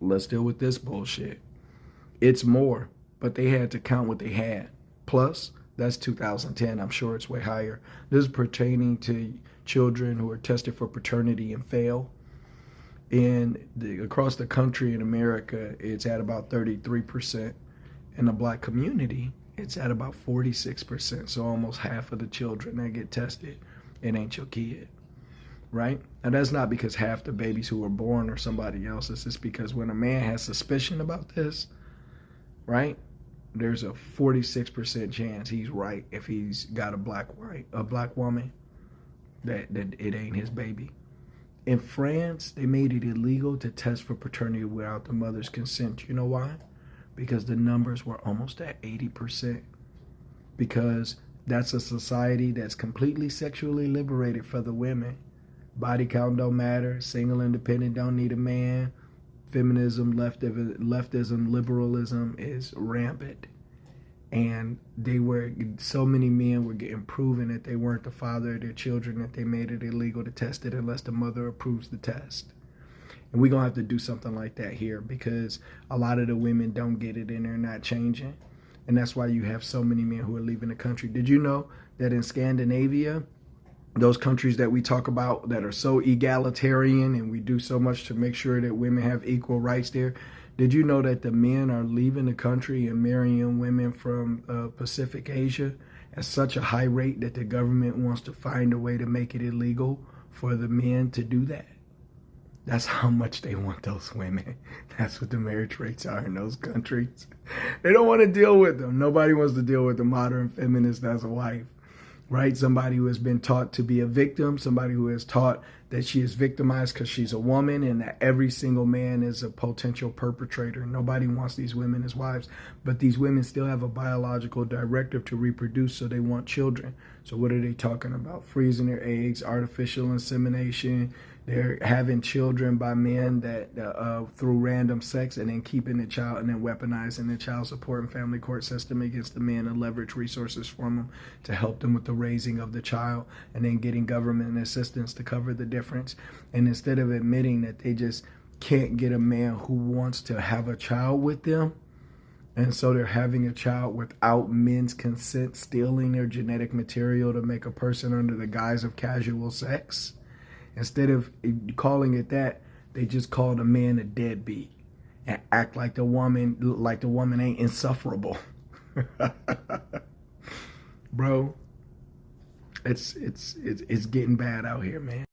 Let's deal with this bullshit. It's more, but they had to count what they had. Plus, that's 2010. I'm sure it's way higher. This is pertaining to children who are tested for paternity and fail. Across the country in America, it's at about 33%. In the black community, it's at about 46%. So almost half of the children that get tested, it ain't your kid, right? And that's not because half the babies who were born are somebody else's. It's because when a man has suspicion about this, right, there's a 46% chance he's right if he's got a black woman that it ain't his baby. In France, they made it illegal to test for paternity without the mother's consent. You know why? Because the numbers were almost at 80%. Because that's a society that's completely sexually liberated for the women. Body count don't matter. Single independent don't need a man. Feminism, leftism, liberalism is rampant. And so many men were getting proven that they weren't the father of their children, that they made it illegal to test it unless the mother approves the test. And we're going to have to do something like that here because a lot of the women don't get it and they're not changing. And that's why you have so many men who are leaving the country. Did you know that in Scandinavia, those countries that we talk about that are so egalitarian and we do so much to make sure that women have equal rights there, did you know that the men are leaving the country and marrying women from Pacific Asia at such a high rate that the government wants to find a way to make it illegal for the men to do that? That's how much they want those women. That's what the marriage rates are in those countries. They don't want to deal with them. Nobody wants to deal with the modern feminist as a wife, right? Somebody who has been taught to be a victim, somebody who is taught that she is victimized because she's a woman and that every single man is a potential perpetrator. Nobody wants these women as wives, but these women still have a biological directive to reproduce, so they want children. So what are they talking about? Freezing their eggs, artificial insemination. They're having children by men that through random sex and then keeping the child and then weaponizing the child support and family court system against the men and leverage resources from them to help them with the raising of the child and then getting government assistance to cover the difference. And instead of admitting that they just can't get a man who wants to have a child with them, and so they're having a child without men's consent, stealing their genetic material to make a person under the guise of casual sex. Instead of calling it that, they just called a man a deadbeat and act like the woman ain't insufferable. Bro, it's getting bad out here, man.